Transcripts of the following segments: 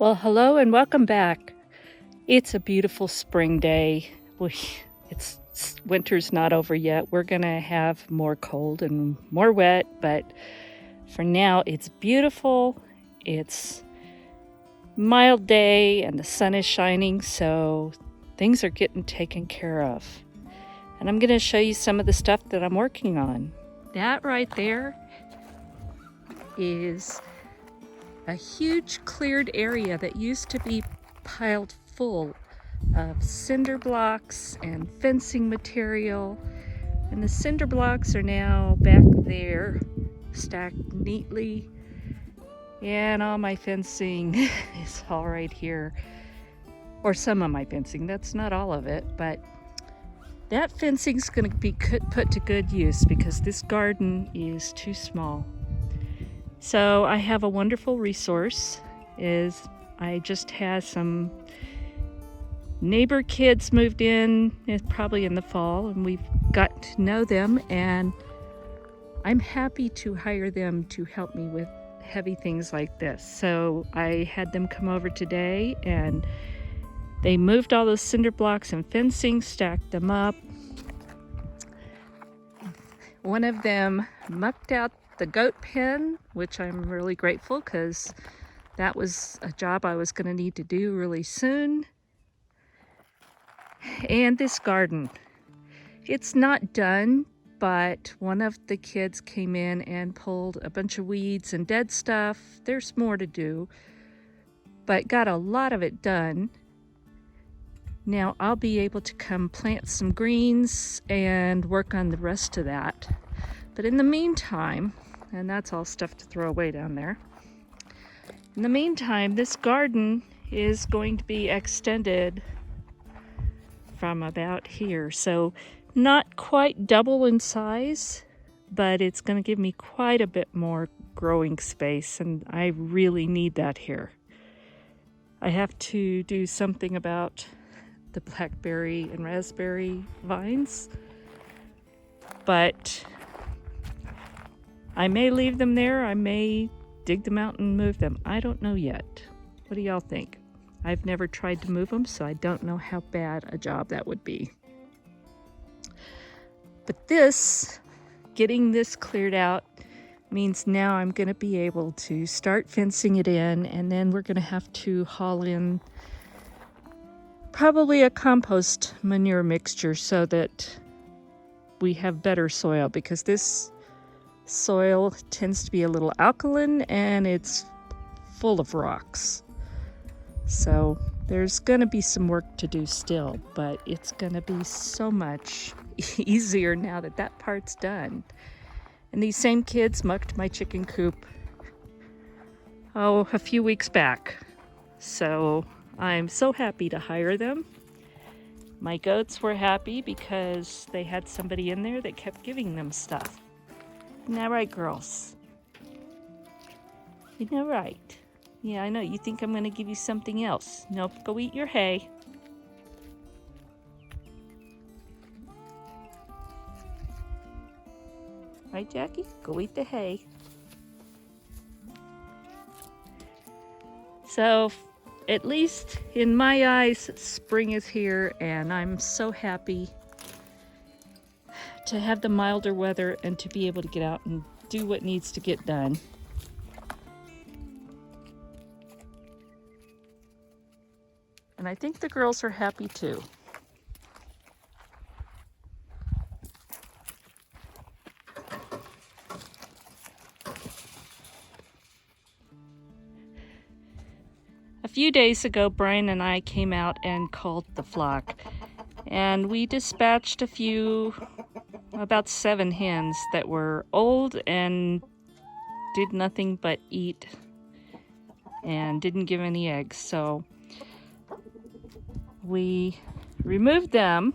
Well, hello and welcome back. It's a beautiful spring day. Winter's not over yet. We're gonna have more cold and more wet, but for now it's beautiful. It's mild day and the sun is shining, so things are getting taken care of. And I'm gonna show you some of the stuff that I'm working on. That right there is a huge cleared area that used to be piled full of cinder blocks and fencing material, and the cinder blocks are now back there stacked neatly, and all my fencing is all right here, or some of my fencing. That's not all of it, but that fencing's going to be put to good use because this garden is too small. So I have a wonderful resource. I just had some neighbor kids moved in, probably in the fall, and we've got to know them, and I'm happy to hire them to help me with heavy things like this. So I had them come over today, and they moved all those cinder blocks and fencing, stacked them up. One of them mucked out the goat pen, which I'm really grateful because that was a job I was going to need to do really soon. And this garden, it's not done, but one of the kids came in and pulled a bunch of weeds and dead stuff. There's more to do, but got a lot of it done. Now I'll be able to come plant some greens and work on the rest of that. But in the meantime, and that's all stuff to throw away down there. In the meantime, this garden is going to be extended from about here. So not quite double in size, but it's going to give me quite a bit more growing space, and I really need that here. I have to do something about the blackberry and raspberry vines, but I may leave them there. I may dig them out and move them. I don't know yet. What do y'all think? I've never tried to move them, so I don't know how bad a job that would be. But getting this cleared out means now I'm going to be able to start fencing it in, and then we're going to have to haul in probably a compost manure mixture so that we have better soil, because this soil tends to be a little alkaline and it's full of rocks. So there's going to be some work to do still, but it's going to be so much easier now that that part's done. And these same kids mucked my chicken coop, a few weeks back. So I'm so happy to hire them. My goats were happy because they had somebody in there that kept giving them stuff. Isn't that right, girls? Isn't that right? Yeah, I know. You think I'm going to give you something else. Nope, go eat your hay. Right, Jackie? Go eat the hay. So, at least in my eyes, spring is here, and I'm so happy to have the milder weather and to be able to get out and do what needs to get done. And I think the girls are happy too. A few days ago, Brian and I came out and called the flock, and we dispatched about 7 hens that were old and did nothing but eat and didn't give any eggs. So we removed them,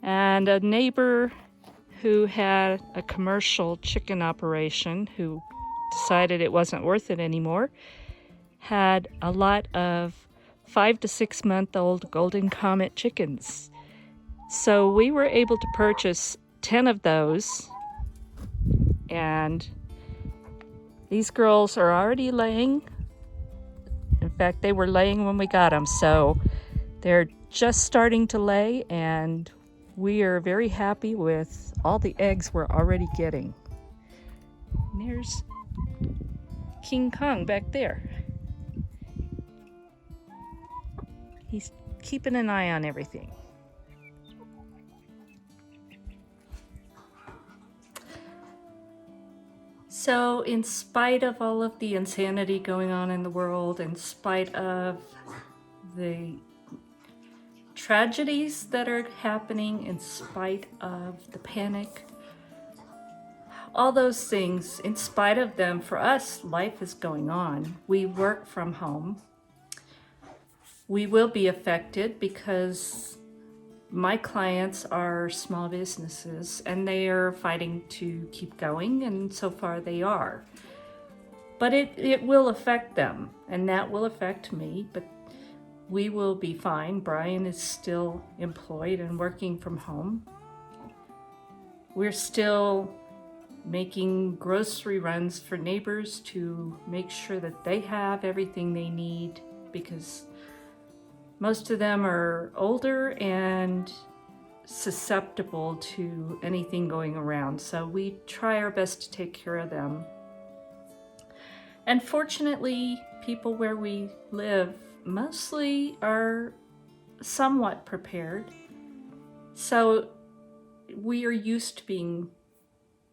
and a neighbor who had a commercial chicken operation, who decided it wasn't worth it anymore, had a lot of 5 to 6 month old golden comet chickens. So we were able to purchase 10 of those, and these girls are already laying fact, they were laying when we got them, so they're just starting to lay, and we are very happy with all the eggs we're already getting. And there's King Kong back there. He's keeping an eye on everything. So in spite of all of the insanity going on in the world, in spite of the tragedies that are happening, in spite of the panic, all those things, in spite of them, for us, life is going on. We work from home. We will be affected because my clients are small businesses and they are fighting to keep going, and so far they are. But it will affect them, and that will affect me, but we will be fine. Brian is still employed and working from home. We're still making grocery runs for neighbors to make sure that they have everything they need, because most of them are older and susceptible to anything going around. So we try our best to take care of them. And fortunately, people where we live mostly are somewhat prepared. So we are used to being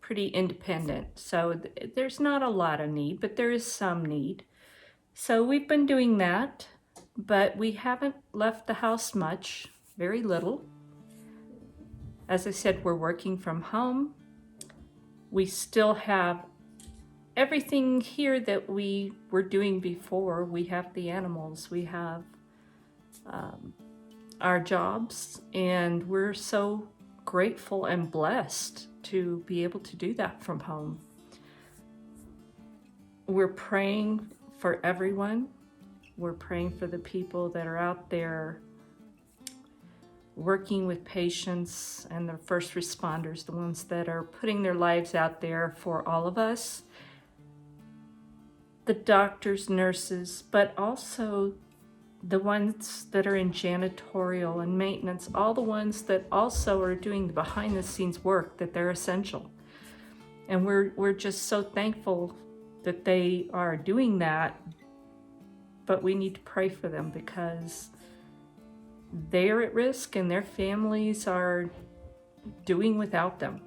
pretty independent. So there's not a lot of need, but there is some need. So we've been doing that, but we haven't left the house much, very little. As I said, we're working from home. We still have everything here that we were doing before. We have the animals, we have our jobs, and we're so grateful and blessed to be able to do that from home. We're praying for everyone. We're praying for the people that are out there working with patients and the first responders, the ones that are putting their lives out there for all of us, the doctors, nurses, but also the ones that are in janitorial and maintenance, all the ones that also are doing the behind the scenes work, that they're essential. And we're just so thankful that they are doing that, but we need to pray for them because they are at risk and their families are doing without them.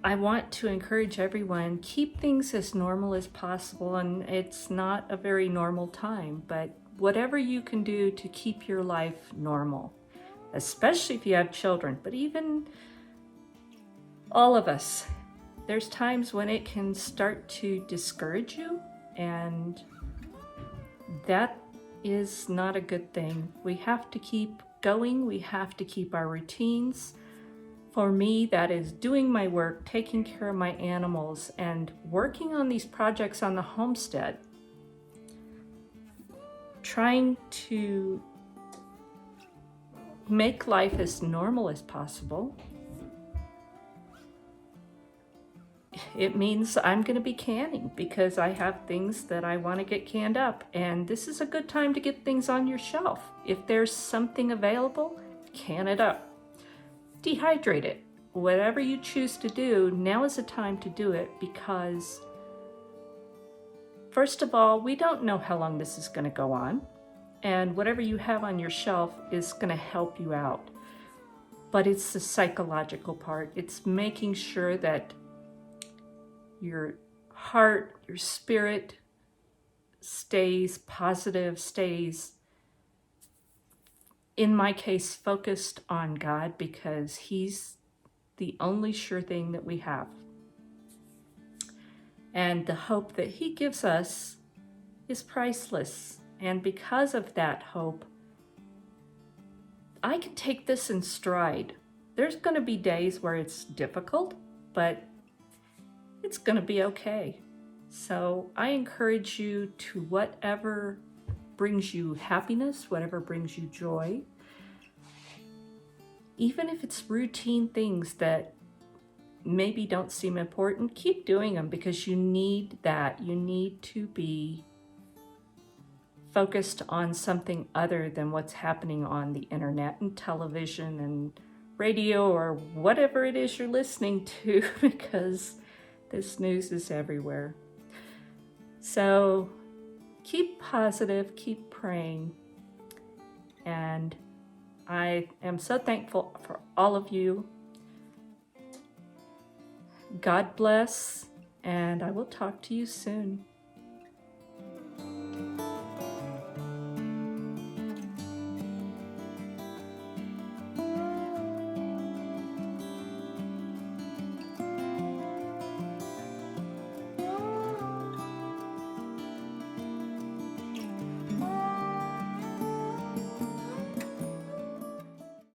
I want to encourage everyone, keep things as normal as possible, and it's not a very normal time, but whatever you can do to keep your life normal, especially if you have children, but even all of us, there's times when it can start to discourage you, and that is not a good thing. We have to keep going. We have to keep our routines. For me, that is doing my work, taking care of my animals, and working on these projects on the homestead. Trying to make life as normal as possible. It means I'm going to be canning because I have things that I want to get canned up, and this is a good time to get things on your shelf. If there's something available, can it up. Dehydrate it. Whatever you choose to do, now is the time to do it, because first of all, we don't know how long this is going to go on, and whatever you have on your shelf is going to help you out. But it's the psychological part. It's making sure that your heart, your spirit stays positive, stays, in my case, focused on God, because He's the only sure thing that we have. And the hope that He gives us is priceless. And because of that hope, I can take this in stride. There's going to be days where it's difficult, but it's going to be okay. So I encourage you to whatever brings you happiness, whatever brings you joy, even if it's routine things that maybe don't seem important, keep doing them, because you need that. You need to be focused on something other than what's happening on the internet and television and radio or whatever it is you're listening to, because this news is everywhere. So keep positive, keep praying, and I am so thankful for all of you. God bless, and I will talk to you soon.